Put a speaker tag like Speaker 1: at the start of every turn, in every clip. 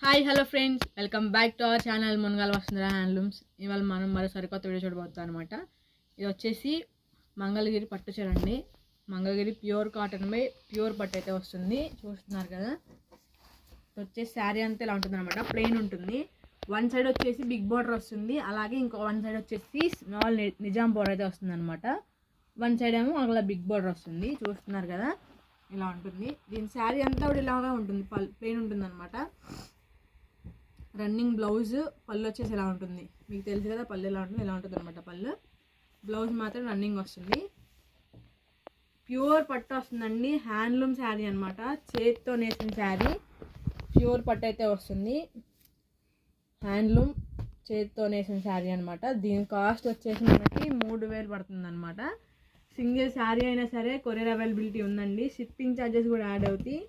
Speaker 1: Hi hello friends, welcome back to our channel Munagala Vasundhara handlooms. ఇవాళ మనం మరో సరికొత్త వీడియో చూడబోతాం అనమాట. ఇది వచ్చేసి మంగళగిరి పట్టు చీర అండి. Mangalagiri pure cotton by pure పట్టు అయితే వస్తుంది, చూస్తున్నారు కదా. ఇది వచ్చేసి శారీ అంతా ఇలా ఉంటుంది అనమాట, ప్లెయిన్ ఉంటుంది. వన్ సైడ్ వచ్చేసి బిగ్ బార్డర్ వస్తుంది, అలాగే ఇంకో వన్ సైడ్ వచ్చేసి స్మాల్ నిజాం బార్డర్ అయితే వస్తుంది అనమాట. వన్ సైడ్ ఏమో అలా బిగ్ బార్డర్ వస్తుంది, చూస్తున్నారు కదా. ఇలా ఉంటుంది. దీని శారీ అంతా కూడా ఇలాగా ఉంటుంది, ప్లెయిన్ ఉంటుంది అనమాట. రన్నింగ్ బ్లౌజ్, పళ్ళు వచ్చేసి ఇలా ఉంటుంది. మీకు తెలుసు కదా పళ్ళు ఎలా ఉంటుంది, ఇలా ఉంటుంది అనమాట పళ్ళు. బ్లౌజ్ మాత్రం రన్నింగ్ వస్తుంది. ప్యూర్ పట్టు వస్తుందండి, హ్యాండ్లూమ్ శారీ అనమాట. చేతితో నేసిన శారీ, ప్యూర్ పట్టు అయితే వస్తుంది. హ్యాండ్లూమ్ చేతితో నేసిన శారీ అనమాట. దీని కాస్ట్ వచ్చేసి మనకి 3000 పడుతుంది అనమాట. సింగిల్ శారీ అయినా సరే కొరియర్ అవైలబిలిటీ ఉందండి. షిప్పింగ్ ఛార్జెస్ కూడా యాడ్ అవుతాయి.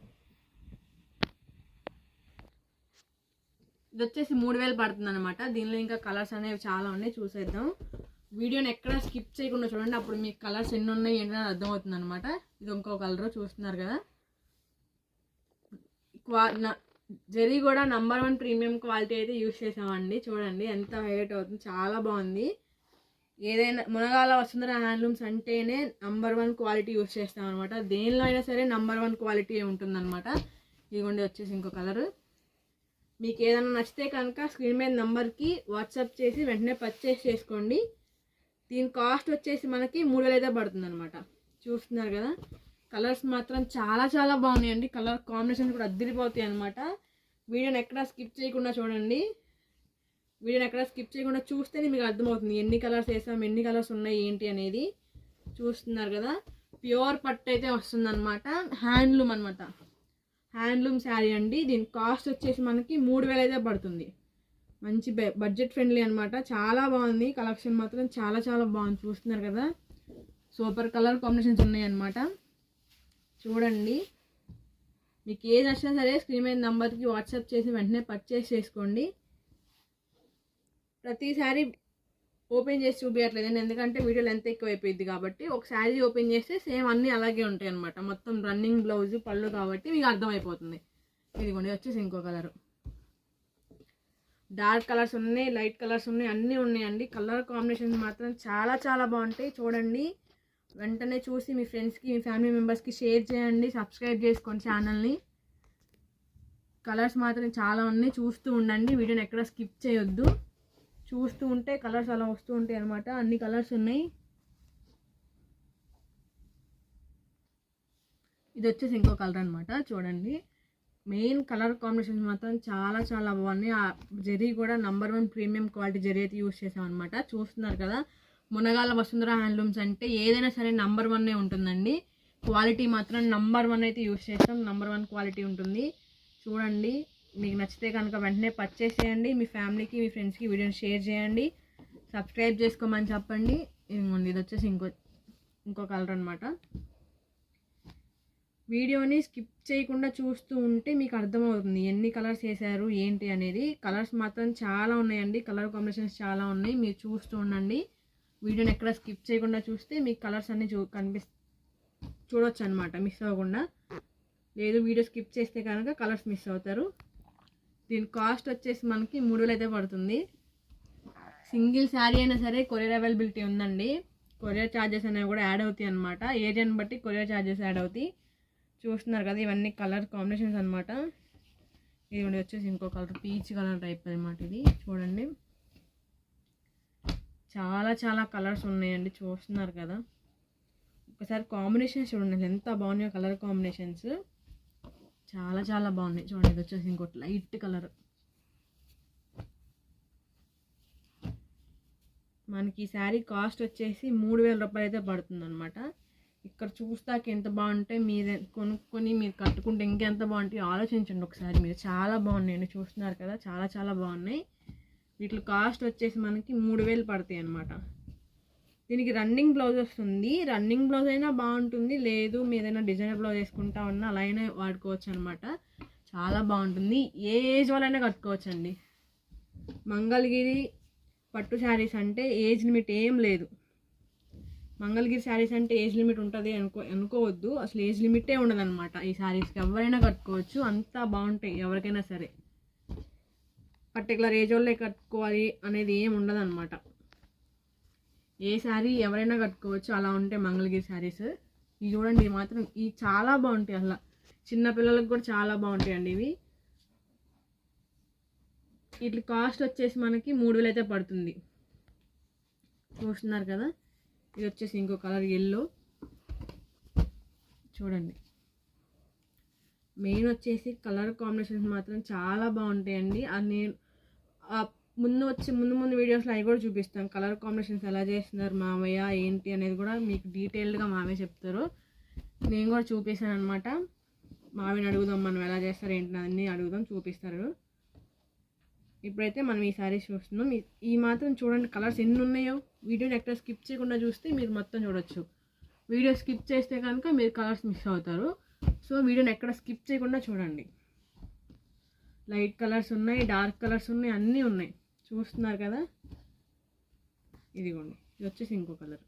Speaker 1: ఇది వచ్చేసి 3000 పడుతుంది అనమాట. దీనిలో ఇంకా కలర్స్ అనేవి చాలా ఉన్నాయి, చూసేద్దాం. వీడియోని ఎక్కడ స్కిప్ చేయకుండా చూడండి, అప్పుడు మీకు కలర్స్ ఎన్ని ఉన్నాయి ఏంటని అర్థమవుతుంది అనమాట. ఇది ఇంకో కలర్, చూస్తున్నారు కదా. జరీ కూడా నంబర్ 1 ప్రీమియం క్వాలిటీ అయితే యూజ్ చేసామండి. చూడండి ఎంత హైలైట్ అవుతుంది, చాలా బాగుంది. ఏదైనా మునగాల వసుంధర హ్యాండ్లూమ్స్ అంటేనే నంబర్ 1 క్వాలిటీ యూజ్ చేస్తాం అనమాట. దేనిలో అయినా సరే నంబర్ 1 క్వాలిటీ ఉంటుంది అనమాట. ఇదిగోండి వచ్చేసి ఇంకో కలరు. మీకు ఏదైనా నచ్చితే కనుక స్క్రీన్ మీద నెంబర్కి వాట్సాప్ చేసి వెంటనే పర్చేస్ చేసుకోండి. దీని కాస్ట్ వచ్చేసి మనకి 3000 అయితే పడుతుంది అనమాట. చూస్తున్నారు కదా. కలర్స్ మాత్రం చాలా చాలా బాగున్నాయండి. కలర్ కాంబినేషన్ కూడా అద్దరిపోతాయి అనమాట. వీడియోని ఎక్కడ స్కిప్ చేయకుండా చూడండి. వీడియోని ఎక్కడ స్కిప్ చేయకుండా చూస్తేనే మీకు అర్థమవుతుంది ఎన్ని కలర్స్ వేసాం, ఎన్ని కలర్స్ ఉన్నాయి ఏంటి అనేది. చూస్తున్నారు కదా. ప్యూర్ పట్టు అయితే వస్తుంది అనమాట. హ్యాండ్లూమ్ అనమాట, హ్యాండ్లూమ్ శారీ అండి. దీని కాస్ట్ వచ్చేసి మనకి 3000 అయితే పడుతుంది. మంచి బడ్జెట్ ఫ్రెండ్లీ అనమాట. చాలా బాగుంది, కలెక్షన్ మాత్రం చాలా చాలా బాగుంది. చూస్తున్నారు కదా. సూపర్ కలర్ కాంబినేషన్స్ ఉన్నాయి అనమాట. చూడండి, మీకు ఏది నచ్చినా సరే స్క్రీన్ మీద నెంబర్కి వాట్సాప్ చేసి వెంటనే పర్చేస్ చేసుకోండి. ప్రతిసారి ఓపెన్ చేసి చూపించట్లేదండి, ఎందుకంటే వీడియో లెంత్ ఎక్కువ అయిపోయింది కాబట్టి. ఒక శారీ ఓపెన్ చేస్తే సేమ్ అన్నీ అలాగే ఉంటాయి అనమాట. మొత్తం రన్నింగ్ బ్లౌజ్, పళ్ళు కాబట్టి మీకు అర్థమైపోతుంది. ఇదిగోండి వచ్చేసి ఇంకో కలరు. డార్క్ కలర్స్ ఉన్నాయి, లైట్ కలర్స్ ఉన్నాయి, అన్నీ ఉన్నాయండి. కలర్ కాంబినేషన్స్ మాత్రం చాలా చాలా బాగుంటాయి. చూడండి, వెంటనే చూసి మీ ఫ్రెండ్స్కి, మీ ఫ్యామిలీ మెంబర్స్కి షేర్ చేయండి. సబ్స్క్రైబ్ చేసుకోండి ఛానల్ని. కలర్స్ మాత్రం చాలా ఉన్నాయి, చూస్తూ ఉండండి. వీడియోని ఎక్కడ స్కిప్ చేయొద్దు. చూస్తూ ఉంటే కలర్స్ అలా వస్తూ ఉంటాయి అనమాట. అన్ని కలర్స్ ఉన్నాయి. ఇది వచ్చేసి ఇంకో కలర్ అనమాట. చూడండి, మెయిన్ కలర్ కాంబినేషన్స్ మాత్రం చాలా చాలా బాగున్నాయి. ఆ జరీ కూడా నంబర్ 1 ప్రీమియం క్వాలిటీ జరీ అయితే యూజ్ చేసాం అనమాట. చూస్తున్నారు కదా. మునగాల వసుంధర హ్యాండ్లూమ్స్ అంటే ఏదైనా సరే నంబర్ 1 ఉంటుందండి. క్వాలిటీ మాత్రం నంబర్ 1 అయితే యూజ్ చేస్తాం, నంబర్ 1 క్వాలిటీ ఉంటుంది. చూడండి, మీకు నచ్చితే కనుక వెంటనే పర్చేస్ చేయండి. మీ ఫ్యామిలీకి, మీ ఫ్రెండ్స్కి వీడియోని షేర్ చేయండి. సబ్స్క్రైబ్ చేసుకోమని చెప్పండి. ఇది వచ్చేసి ఇంకో కలర్ అనమాట. వీడియోని స్కిప్ చేయకుండా చూస్తూ ఉంటే మీకు అర్థమవుతుంది ఎన్ని కలర్స్ వేసారు ఏంటి అనేది. కలర్స్ మాత్రం చాలా ఉన్నాయండి, కలర్ కాంబినేషన్స్ చాలా ఉన్నాయి. మీరు చూస్తూ ఉండండి. వీడియోని ఎక్కడ స్కిప్ చేయకుండా చూస్తే మీకు కలర్స్ అన్నీ చూడొచ్చు అనమాట, మిస్ అవ్వకుండా. లేదు వీడియో స్కిప్ చేస్తే కనుక కలర్స్ మిస్ అవుతారు. దీని కాస్ట్ వచ్చేసి మనకి 3000 అయితే పడుతుంది. సింగిల్ శారీ అయినా సరే కొరియర్ అవైలబిలిటీ ఉందండి. కొరియర్ ఛార్జెస్ అనేవి కూడా యాడ్ అవుతాయి అనమాట. ఏరియాని బట్టి కొరియర్ ఛార్జెస్ యాడ్ అవుతాయి. చూస్తున్నారు కదా, ఇవన్నీ కలర్ కాంబినేషన్స్ అనమాట. ఇది వచ్చేసి ఇంకో కలర్, పీచ్ కలర్ టైప్ అనమాట. ఇది చూడండి, చాలా చాలా కలర్స్ ఉన్నాయండి. చూస్తున్నారు కదా. ఒకసారి కాంబినేషన్స్ చూడండి ఎంత బాగున్నాయో. కలర్ కాంబినేషన్స్ చాలా చాలా బాగున్నాయి. చూడండి, ఇది వచ్చేసి ఇంకోటి లైట్ కలర్. మనకి ఈ శారీ కాస్ట్ వచ్చేసి 3000 రూపాయలు అయితే పడుతుంది అనమాట. ఇక్కడ చూస్తాక ఎంత బాగుంటే మీరు కొనుక్కొని మీరు కట్టుకుంటే ఇంకెంత బాగుంటాయి ఆలోచించండి ఒకసారి మీరు. చాలా బాగున్నాయండి, చూస్తున్నారు కదా. చాలా చాలా బాగున్నాయి. వీటి కాస్ట్ వచ్చేసి మనకి 3000 పడతాయి అనమాట. దీనికి రన్నింగ్ బ్లౌజ్ వస్తుంది. రన్నింగ్ బ్లౌజ్ అయినా బాగుంటుంది, లేదు మీరు ఏదైనా డిజైనర్ బ్లౌజ్ వేసుకుంటా ఉన్నా అలా అయినా వాడుకోవచ్చు అనమాట. చాలా బాగుంటుంది. ఏ ఏజ్ వాళ్ళైనా కట్టుకోవచ్చు అండి. మంగళగిరి పట్టు శారీస్ అంటే ఏజ్ లిమిట్ ఏం లేదు. మంగళగిరి శారీస్ అంటే ఏజ్ లిమిట్ ఉంటుంది అనుకోవద్దు. అసలు ఏజ్ లిమిటే ఉండదు అనమాట. ఈ శారీస్కి ఎవరైనా కట్టుకోవచ్చు, అంతా బాగుంటాయి ఎవరికైనా సరే. పర్టికులర్ ఏజ్ వాళ్ళే కట్టుకోవాలి అనేది ఏమి ఉండదు అనమాట. ఏ శారీ ఎవరైనా కట్టుకోవచ్చు, అలా ఉంటాయి మంగళగిరి శారీస్. ఇవి చూడండి, ఇవి మాత్రం ఇవి చాలా బాగుంటాయి, అసలు చిన్నపిల్లలకు కూడా చాలా బాగుంటాయండి ఇవి. వీటి కాస్ట్ వచ్చేసి మనకి 3000 అయితే పడుతుంది. చూస్తున్నారు కదా, ఇది వచ్చేసి ఇంకో కలర్ ఎల్లో. చూడండి, మెయిన్ వచ్చేసి కలర్ కాంబినేషన్స్ మాత్రం చాలా బాగుంటాయండి. అది నేను ముందు వీడియోస్లో అవి కూడా చూపిస్తాను, కలర్ కాంబినేషన్స్ ఎలా చేస్తున్నారు మామయ్య ఏంటి అనేది కూడా మీకు డీటెయిల్డ్గా మామయ్య చెప్తారు. నేను కూడా చూపిస్తాను అనమాట. మామయ్యని అడుగుదాం, మనం ఎలా చేస్తారు ఏంటి అన్నీ అడుగుదాం, చూపిస్తారు. ఇప్పుడైతే మనం ఈ శారీస్ చూస్తున్నాం. ఈ మాత్రం చూడండి, కలర్స్ ఎన్ని ఉన్నాయో. వీడియోని ఎక్కడ స్కిప్ చేయకుండా చూస్తే మీరు మొత్తం చూడొచ్చు. వీడియో స్కిప్ చేస్తే కనుక మీరు కలర్స్ మిస్ అవుతారు. సో వీడియోని ఎక్కడ స్కిప్ చేయకుండా చూడండి. లైట్ కలర్స్ ఉన్నాయి, డార్క్ కలర్స్ ఉన్నాయి, అన్నీ ఉన్నాయి. చూస్తున్నారు కదా, ఇదిగోండి, ఇది వచ్చేసి ఇంకో కలర్.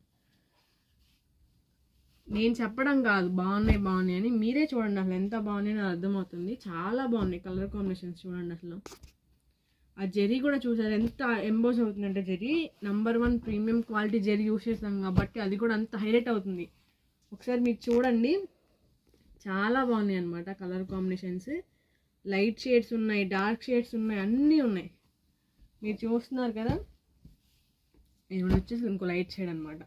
Speaker 1: నేను చెప్పడం కాదు బాగున్నాయి అని, మీరే చూడండి అసలు ఎంత బాగున్నాయో నాకు అర్థమవుతుంది. చాలా బాగున్నాయి కలర్ కాంబినేషన్స్. చూడండి అసలు ఆ జరీ కూడా చూసారు ఎంత ఎంబోస్ అవుతుందంటే, zari number 1 premium quality zari use చేస్తాం కాబట్టి అది కూడా అంత హైలైట్ అవుతుంది. ఒకసారి మీరు చూడండి, చాలా బాగున్నాయి అనమాట కలర్ కాంబినేషన్స్. లైట్ షేడ్స్ ఉన్నాయి, డార్క్ షేడ్స్ ఉన్నాయి, అన్నీ ఉన్నాయి. మీరు చూస్తున్నారు కదా, ఇది వచ్చేసి ఇంకో లైట్ షేడ్ అనమాట.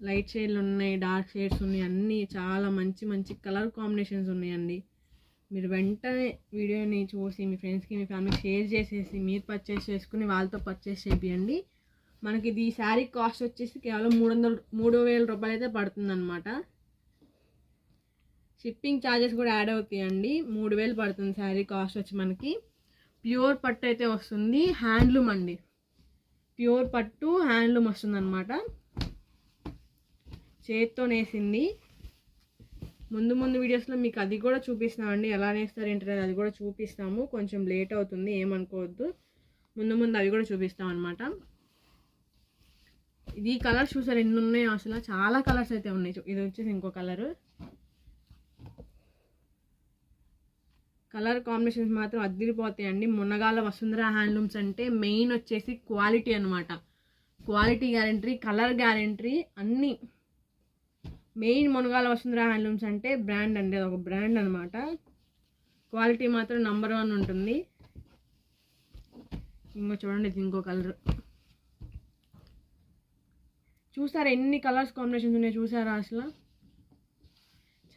Speaker 1: లైట్ షేడ్లు ఉన్నాయి, డార్క్ షేడ్స్ ఉన్నాయి, అన్నీ చాలా మంచి మంచి కలర్ కాంబినేషన్స్ ఉన్నాయండి. మీరు వెంటనే వీడియోని చూసి మీ ఫ్రెండ్స్కి మీ ఫ్యామిలీకి షేర్ చేసేసి మీరు పర్చేస్ చేసుకుని వాళ్ళతో పర్చేస్ చేయండి. మనకి ఇది ఈ శారీ కాస్ట్ వచ్చేసి కేవలం 3,000 రూపాయలు అయితే పడుతుందన్నమాట. షిప్పింగ్ ఛార్జెస్ కూడా యాడ్ అవుతాయండి. 3,000 పడుతుంది శారీ కాస్ట్ వచ్చి. మనకి ప్యూర్ పట్టు అయితే వస్తుంది, హ్యాండ్లూమ్ అండి. ప్యూర్ పట్టు హ్యాండ్లూమ్ వస్తుంది అనమాట, చేత్తో నేసింది. ముందు వీడియోస్లో మీకు అది కూడా చూపిస్తామండి, ఎలా నేస్తారు ఏంటనేది అది కూడా చూపిస్తాము. కొంచెం లేట్ అవుతుంది, ఏమనుకోవద్దు. ముందు అవి కూడా చూపిస్తాం అనమాట. ఇది కలర్స్ చూసారు ఎన్ని ఉన్నాయో, అసలు చాలా కలర్స్ అయితే ఉన్నాయి. ఇది వచ్చేసి ఇంకో కలరు. కలర్ కాంబినేషన్స్ మాత్రం అదిరిపోతాయండి. మునగాల వసుంధర హ్యాండ్లూమ్స్ అంటే మెయిన్ వచ్చేసి క్వాలిటీ అనమాట. క్వాలిటీ గ్యారంటీ, కలర్ గ్యారంటీ అన్నీ. మెయిన్ మునగాల వసుంధర హ్యాండ్లూమ్స్ అంటే బ్రాండ్ అండి, అది ఒక బ్రాండ్ అనమాట. క్వాలిటీ మాత్రం నంబర్ 1 ఉంటుంది. ఇంకో చూడండి, ఇది ఇంకో కలర్. చూసారా ఎన్ని కలర్స్ కాంబినేషన్స్ ఉన్నాయి, చూసారా అసలు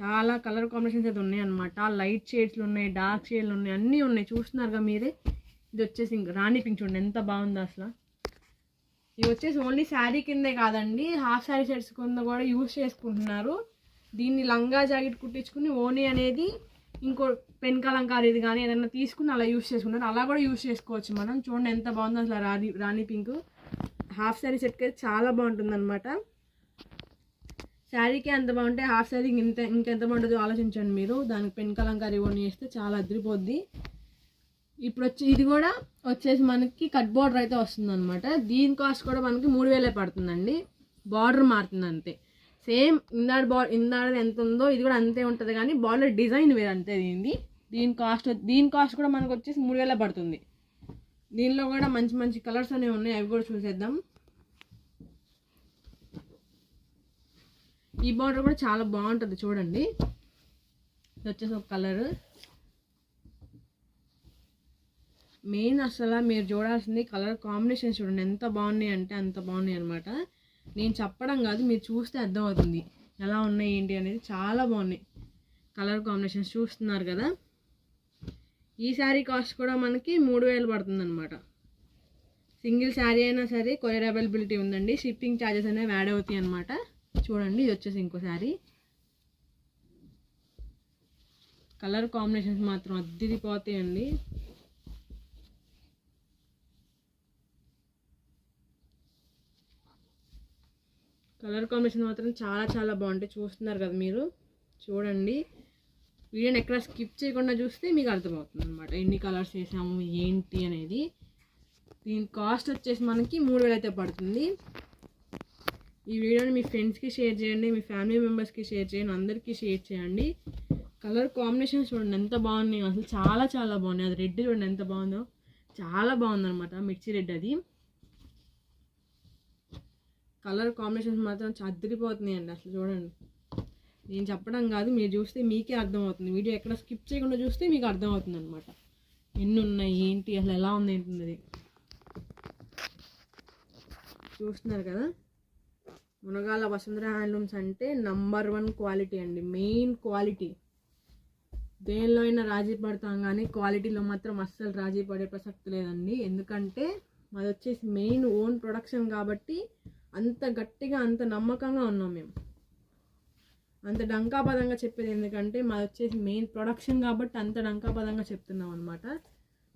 Speaker 1: చాలా కలర్ కాంబినేషన్స్ అయితే ఉన్నాయి అనమాట. లైట్ షేడ్స్లు ఉన్నాయి, డార్క్ షేడ్లు ఉన్నాయి, అన్నీ ఉన్నాయి. చూస్తున్నారుగా మీరే. ఇది వచ్చేసి ఇంక రాణి పింక్, చూడండి ఎంత బాగుందో అసలు. ఇవి వచ్చేసి ఓన్లీ శారీ కిందే కాదండి, హాఫ్ శారీ సెట్స్ కింద కూడా యూస్ చేసుకుంటున్నారు. దీన్ని లంగా జాకెట్ కుట్టించుకుని ఓనీ అనేది ఇంకో పెన్ కలంకారీ ఇది కానీ ఏదైనా తీసుకుని అలా యూస్ చేసుకుంటారు. అలా కూడా యూస్ చేసుకోవచ్చు మనం. చూడండి ఎంత బాగుందో అసలు రాణి పింక్. హాఫ్ శారీ సెట్కి అయితే చాలా బాగుంటుంది అనమాట. శారీకే అంత బాగుంటే హాఫ్ శారీ ఇంకెంత బాగుంటుందో ఆలోచించండి మీరు. దానికి పెన్ కలంకారీ ఓనీ వేస్తే చాలా అదిరిపోద్ది. ఇప్పుడు ఇది కూడా వచ్చేసి మనకి కట్ బార్డర్ అయితే వస్తుంది అనమాట. దీని కాస్ట్ కూడా మనకి 3,000 పడుతుందండి. బార్డర్ మారుతుంది అంతే. సేమ్ ఇందాడది ఎంత ఉందో ఇది కూడా అంతే ఉంటుంది, కానీ బార్డర్ డిజైన్ వేరు అంతే. దీని కాస్ట్ కూడా మనకు వచ్చేసి 3,000 పడుతుంది. దీనిలో కూడా మంచి మంచి కలర్స్ అనేవి ఉన్నాయి, అవి కూడా చూసేద్దాం. ఈ బార్డర్ కూడా చాలా బాగుంటుంది చూడండి. ఇది వచ్చేసి ఒక కలర్. మెయిన్ అసలు మీరు చూడాల్సింది కలర్ కాంబినేషన్స్ చూడండి ఎంత బాగున్నాయి అంటే అంత బాగున్నాయి అనమాట. నేను చెప్పడం కాదు, మీరు చూస్తే అర్థమవుతుంది ఎలా ఉన్నాయి ఏంటి అనేది. చాలా బాగున్నాయి కలర్ కాంబినేషన్స్. చూస్తున్నారు కదా, ఈ శారీ కాస్ట్ కూడా మనకి 3,000 పడుతుంది అనమాట. సింగిల్ శారీ అయినా సరే కొరియర్ అవైలబిలిటీ ఉందండి. షిప్పింగ్ ఛార్జెస్ అనేవి యాడ్ అవుతాయి అనమాట. చూడండి, ఇది వచ్చేసి ఇంకో శారీ. కలర్ కాంబినేషన్స్ మాత్రం అద్దిరిపోతాయండి. కలర్ కాంబినేషన్ మాత్రం చాలా చాలా బాగుంటాయి. చూస్తున్నారు కదా మీరు, చూడండి. వీడియోని ఎక్కడ స్కిప్ చేయకుండా చూస్తే మీకు అర్థమవుతుంది అనమాట ఎన్ని కలర్స్ వేసాము ఏంటి అనేది. దీని కాస్ట్ వచ్చేసి మనకి 3,000 అయితే పడుతుంది. ఈ వీడియోని మీ ఫ్రెండ్స్కి షేర్ చేయండి, మీ ఫ్యామిలీ మెంబర్స్కి షేర్ చేయండి, అందరికీ షేర్ చేయండి. కలర్ కాంబినేషన్ చూడండి ఎంత బాగున్నాయి, అసలు చాలా చాలా బాగున్నాయి. అది రెడ్ చూడండి ఎంత బాగుందో, చాలా బాగుందన్నమాట. మిర్చి రెడ్ అది కలర్ కాంబినేషన్స్ మాత్రం అదిరిపోతున్నాయి అండి. అసలు చూడండి, నేను చెప్పడం కాదు, మీరు చూస్తే మీకే అర్థమవుతుంది. వీడియో ఎక్కడ స్కిప్ చేయకుండా చూస్తే మీకు అర్థమవుతుంది అనమాట. ఎన్ని ఉన్నాయి ఏంటి, అసలు ఎలా ఉంది ఏంటి చూస్తున్నారు కదా. మునగాల వసుంధర హ్యాండ్లూమ్స్ అంటే నంబర్ 1 క్వాలిటీ అండి, మెయిన్ క్వాలిటీ. దేనిలో అయినా రాజీ పడతాం కానీ క్వాలిటీలో మాత్రం అస్సలు రాజీ పడే ప్రసక్తి లేదండి. ఎందుకంటే మాది వచ్చేసి మెయిన్ ఓన్ ప్రొడక్షన్ కాబట్టి అంత గట్టిగా అంత నమ్మకంగా ఉన్నాం మేము. అంత డంకాపదంగా చెప్పేది ఎందుకంటే మాది వచ్చేసి మెయిన్ ప్రొడక్షన్ కాబట్టి అంత డంకాపదంగా చెప్తున్నాం అనమాట.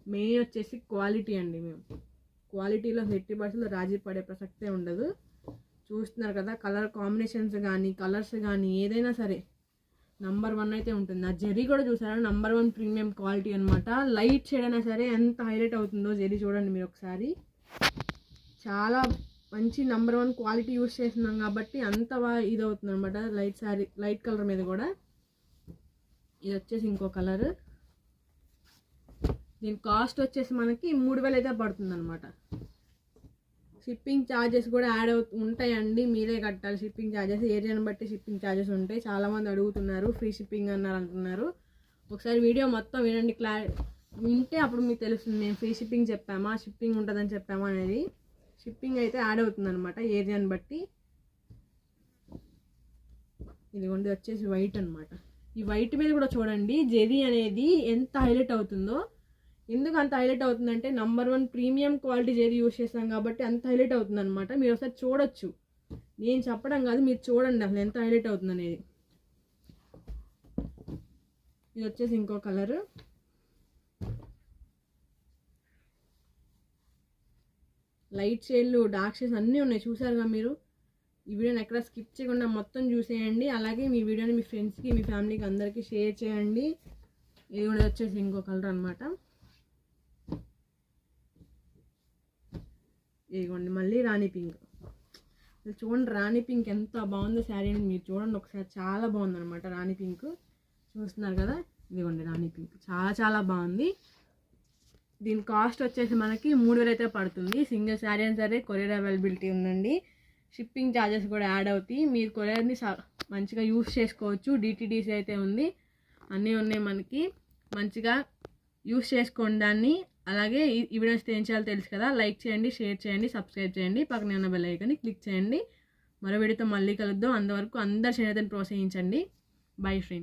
Speaker 1: మెయిన్ వచ్చేసి క్వాలిటీ అండి. మేము క్వాలిటీలో 80% రాజీ పడే ప్రసక్తే ఉండదు. చూస్తున్నారు కదా, కలర్ కాంబినేషన్స్ కానీ కలర్స్ కానీ ఏదైనా సరే నంబర్ 1 అయితే ఉంటుంది. ఆ జెరీ కూడా చూసారా, నంబర్ 1 ప్రీమియం క్వాలిటీ అనమాట. లైట్ షేడ్ అయినా సరే ఎంత హైలైట్ అవుతుందో జెరీ చూడండి మీరు ఒకసారి. చాలా మంచి నంబర్ 1 క్వాలిటీ యూస్ చేస్తున్నాం కాబట్టి అంత బాగా ఇది అవుతుంది అనమాట. లైట్ కలర్ మీద కూడా. ఇది వచ్చేసి ఇంకో కలర్. దీని కాస్ట్ వచ్చేసి మనకి 3000 అయితే పడుతుంది అనమాట. షిప్పింగ్ ఛార్జెస్ కూడా యాడ్ ఉంటాయండి, మీరే కట్టాలి షిప్పింగ్ ఛార్జెస్. ఏరియాని బట్టి షిప్పింగ్ ఛార్జెస్ ఉంటాయి. చాలామంది అడుగుతున్నారు ఫ్రీ షిప్పింగ్ అంటున్నారు. ఒకసారి వీడియో మొత్తం వినండి, వింటే అప్పుడు మీకు తెలుస్తుంది మేము ఫ్రీ షిప్పింగ్ చెప్పామా షిప్పింగ్ ఉంటుందని చెప్పామా అనేది. షిప్పింగ్ అయితే యాడ్ అవుతుంది అనమాట ఏరియాని బట్టి. ఇదిగోండి వచ్చేసి వైట్ అనమాట. ఈ వైట్ మీద కూడా చూడండి జెరీ అనేది ఎంత హైలైట్ అవుతుందో. ఎందుకు అంత హైలైట్ అవుతుందంటే నంబర్ 1 ప్రీమియం క్వాలిటీ జెరీ యూస్ చేస్తాం కాబట్టి అంత హైలైట్ అవుతుంది అనమాట. మీరు ఒకసారి చూడొచ్చు, నేను చెప్పడం కాదు, మీరు చూడండి అసలు ఎంత హైలైట్ అవుతుంది అనేది. ఇది వచ్చేసి ఇంకో కలర్. లైట్ షేడ్లు డార్క్ షేడ్స్ అన్నీ ఉన్నాయి చూసారుగా మీరు. ఈ వీడియోని ఎక్కడ స్కిప్ చేయకుండా మొత్తం చూసేయండి. అలాగే మీ వీడియోని మీ ఫ్రెండ్స్కి మీ ఫ్యామిలీకి అందరికీ షేర్ చేయండి. ఇది కూడా వచ్చేసి ఇంకో కలర్ అనమాట. ఇదిగోండి మళ్ళీ రాణి పింక్. చూడండి రాణి పింక్ ఎంత బాగుందో శారీ అని మీరు చూడండి ఒకసారి. చాలా బాగుంది అనమాట రాణి పింక్. చూస్తున్నారు కదా, ఇదిగోండి రాణి పింక్ చాలా చాలా బాగుంది. దీని కాస్ట్ వచ్చేసి మనకి 3000 అయితే పడుతుంది. సింగిల్ శారీ అని సరే కొరియర్ అవైలబిలిటీ ఉందండి. షిప్పింగ్ ఛార్జెస్ కూడా యాడ్ అవుతాయి. మీరు కొరియర్ని మంచిగా యూస్ చేసుకోవచ్చు. డిటీడీసీ అయితే ఉంది, అన్నీ ఉన్నాయి మనకి. మంచిగా యూస్ చేసుకోండి దాన్ని. అలాగే ఈ వీడియోస్ ఏం చేయాలో తెలుసు కదా, లైక్ చేయండి, షేర్ చేయండి, సబ్స్క్రైబ్ చేయండి, పక్కనే ఉన్న బెల్ ఐకాన్ని క్లిక్ చేయండి. మరో వీడియోతో మళ్ళీ కలుద్దాం. అంతవరకు అందరు చేనేతని ప్రోత్సహించండి. Bye friends.